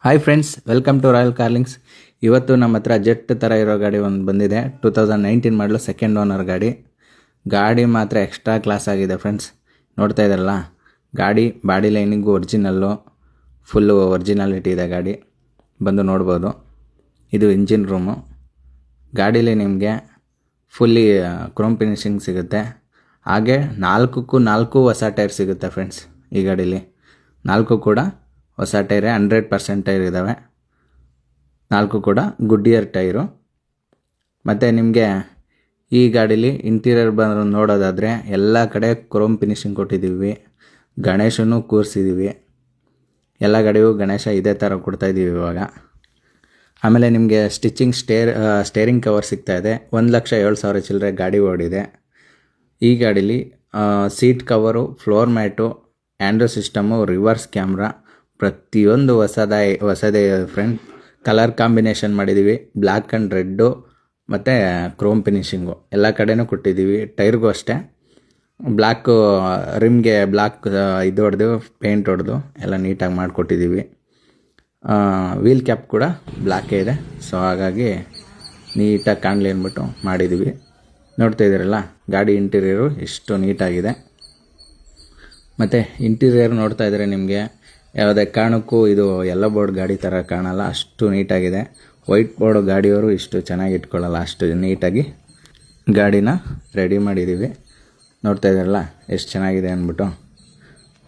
Hi friends, welcome to Royal Carlings. ಇವತ್ತು ನಮ್ಮ ಹತ್ರ ಜೆಟ್ ಥರ ಇರೋ ಗಾಡಿ ಒಂದು ಬಂದಿದೆ. 2019 ಮಾಡಲು ಸೆಕೆಂಡ್ ಓನರ್ ಗಾಡಿ ಮಾತ್ರ ಎಕ್ಸ್ಟ್ರಾ ಕ್ಲಾಸ್ ಆಗಿದೆ ಫ್ರೆಂಡ್ಸ್. ನೋಡ್ತಾ ಇದ್ದಾರಲ್ಲ, ಗಾಡಿ body lining original, full originality ಇದೆ. ಗಾಡಿ ಬಂದು ನೋಡ್ಬೋದು. ಇದು ಇಂಜಿನ್ ರೂಮು. ಗಾಡೀಲಿ ನಿಮಗೆ ಫುಲ್ಲಿ ಕ್ರೋಮ್ ಫಿನಿಶಿಂಗ್ ಸಿಗುತ್ತೆ. ಹಾಗೆ 4ಕ್ಕೂ 4 ಹೊಸ ಟೈರ್ ಸಿಗುತ್ತೆ ಫ್ರೆಂಡ್ಸ್. ಈ ಗಾಡೀಲಿ 4 ಕೂಡ ಹೊಸ ಟೈರೇ, 100% ಟೈರ್ ಇದ್ದಾವೆ. 4 ಕೂಡ ಗುಡ್ಡಿಯರ್ ಟೈರು. ಮತ್ತು ನಿಮಗೆ ಈ ಗಾಡೀಲಿ ಇಂಟೀರಿಯರ್ ಬಂದು ನೋಡೋದಾದರೆ ಎಲ್ಲ ಕಡೆ ಕ್ರೋಮ್ ಫಿನಿಶಿಂಗ್ ಕೊಟ್ಟಿದ್ದೀವಿ. ಗಣೇಶನೂ ಕೂರಿಸಿದ್ದೀವಿ. ಎಲ್ಲ ಗಾಡಿಗೂ ಗಣೇಶ ಇದೇ ಥರ ಕೊಡ್ತಾಯಿದ್ದೀವಿ ಇವಾಗ. ಆಮೇಲೆ ನಿಮಗೆ ಸ್ಟಿಚಿಂಗ್ ಸ್ಟೇರಿಂಗ್ ಕವರ್ ಸಿಗ್ತಾಯಿದೆ. 1,07,000 ಚಿಲ್ಲರೆ ಗಾಡಿ ಓಡಿದೆ. ಈ ಗಾಡೀಲಿ seat cover, floor mat, android system, reverse camera ಪ್ರತಿಯೊಂದು ಹೊಸದೇ ಫ್ರೆಂಡ್. ಕಲರ್ ಕಾಂಬಿನೇಷನ್ ಮಾಡಿದ್ದೀವಿ. ಬ್ಲ್ಯಾಕ್ ಆ್ಯಂಡ್ ರೆಡ್ಡು ಮತ್ತು ಕ್ರೋಮ್ ಫಿನಿಶಿಂಗು ಎಲ್ಲ ಕಡೆನೂ ಕೊಟ್ಟಿದ್ದೀವಿ. ಟೈರ್ಗೂ ಅಷ್ಟೇ ಬ್ಲ್ಯಾಕು, ರಿಮ್ಗೆ ಬ್ಲ್ಯಾಕ್ ಇದು ಹೊಡೆದು ಪೇಂಟ್ ಹೊಡೆದು ಎಲ್ಲ ನೀಟಾಗಿ ಮಾಡಿಕೊಟ್ಟಿದ್ದೀವಿ. ವೀಲ್ ಕ್ಯಾಪ್ ಕೂಡ ಬ್ಲ್ಯಾಕೇ ಇದೆ. ಸೊ ಹಾಗಾಗಿ ನೀಟಾಗಿ ಕಾಣಲಿ ಅಂದ್ಬಿಟ್ಟು ಮಾಡಿದ್ದೀವಿ. ನೋಡ್ತಾ ಇದ್ದೀರಲ್ಲ, ಗಾಡಿ ಇಂಟೀರಿಯರು ಎಷ್ಟು ನೀಟಾಗಿದೆ. ಮತ್ತು ಇಂಟೀರಿಯರ್ ನೋಡ್ತಾ ಇದ್ದರೆ ನಿಮಗೆ ಯಾವುದೇ ಕಾರಣಕ್ಕೂ ಇದು ಯೆಲ್ಲೋ ಬೋರ್ಡ್ ಗಾಡಿ ಥರ ಕಾಣಲ್ಲ, ಅಷ್ಟು ನೀಟಾಗಿದೆ. ವೈಟ್ ಬೋರ್ಡ್ ಗಾಡಿಯವರು ಇಷ್ಟು ಚೆನ್ನಾಗಿ ಇಟ್ಕೊಳ್ಳಲ್ಲ, ಅಷ್ಟು ನೀಟಾಗಿ ಗಾಡಿನ ರೆಡಿ ಮಾಡಿದ್ದೀವಿ. ನೋಡ್ತಾ ಇದ್ದೀರಲ್ಲ ಎಷ್ಟು ಚೆನ್ನಾಗಿದೆ ಅಂದ್ಬಿಟ್ಟು.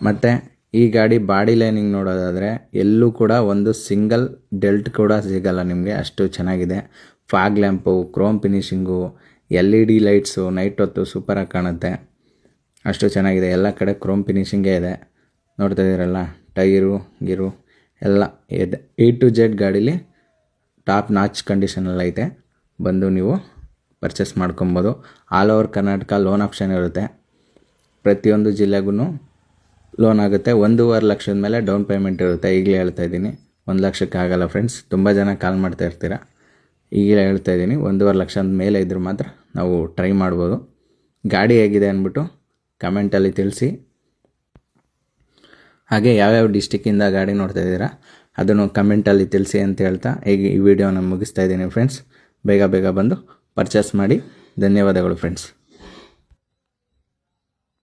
ಮತ್ತು ಈ ಗಾಡಿ ಬಾಡಿ ಲೈನಿಂಗ್ ನೋಡೋದಾದರೆ ಎಲ್ಲೂ ಕೂಡ ಒಂದು ಸಿಂಗಲ್ ಡೆಲ್ಟ್ ಕೂಡ ಸಿಗಲ್ಲ ನಿಮಗೆ, ಅಷ್ಟು ಚೆನ್ನಾಗಿದೆ. Fog lamp, chrome finishing, LED lights night ಹೊತ್ತು ಸೂಪರಾಗಿ ಕಾಣುತ್ತೆ. ಅಷ್ಟು ಚೆನ್ನಾಗಿದೆ. ಎಲ್ಲ ಕಡೆ ಕ್ರೋಮ್ ಫಿನಿಶಿಂಗೇ ಇದೆ. ನೋಡ್ತಾ ಇದ್ದೀರಲ್ಲ, ಟೈರು ಗಿರು ಎಲ್ಲ ಇದೆ. A to Z ಗಾಡೀಲಿ ಟಾಪ್ ನಾಚ್ ಕಂಡೀಷನಲ್ಲಿ ಐತೆ. ಬಂದು ನೀವು ಪರ್ಚೇಸ್ ಮಾಡ್ಕೊಬೋದು. All over Karnataka loan option ಇರುತ್ತೆ. ಪ್ರತಿಯೊಂದು ಜಿಲ್ಲೆಗೂ ಲೋನ್ ಆಗುತ್ತೆ. 1.5 ಲಕ್ಷದ ಮೇಲೆ ಡೌನ್ ಪೇಮೆಂಟ್ ಇರುತ್ತೆ. ಈಗಲೇ ಹೇಳ್ತಾ ಇದ್ದೀನಿ, 1 ಲಕ್ಷಕ್ಕೆ ಆಗಲ್ಲ ಫ್ರೆಂಡ್ಸ್. ತುಂಬ ಜನ ಕಾಲ್ ಮಾಡ್ತಾ ಇರ್ತೀರ. ಈಗಲೇ ಹೇಳ್ತಾ ಇದ್ದೀನಿ, 1.5 ಲಕ್ಷದ ಮೇಲೆ ಇದ್ದರೆ ಮಾತ್ರ ನಾವು ಟ್ರೈ ಮಾಡ್ಬೋದು. ಗಾಡಿ ಹೇಗಿದೆ ಅಂದ್ಬಿಟ್ಟು ಕಮೆಂಟಲ್ಲಿ ತಿಳಿಸಿ. ಹಾಗೆ ಯಾವ್ಯಾವ ಡಿಸ್ಟಿಕ್ಕಿಂದ ಗಾಡಿ ನೋಡ್ತಾ ಇದ್ದೀರಾ ಅದನ್ನು ಕಮೆಂಟಲ್ಲಿ ತಿಳಿಸಿ ಅಂತ ಹೇಳ್ತಾ ಈಗ ಈ ವಿಡಿಯೋನ ಮುಗಿಸ್ತಾ ಇದ್ದೀನಿ ಫ್ರೆಂಡ್ಸ್. ಬೇಗ ಬಂದು ಪರ್ಚೇಸ್ ಮಾಡಿ. ಧನ್ಯವಾದಗಳು ಫ್ರೆಂಡ್ಸ್.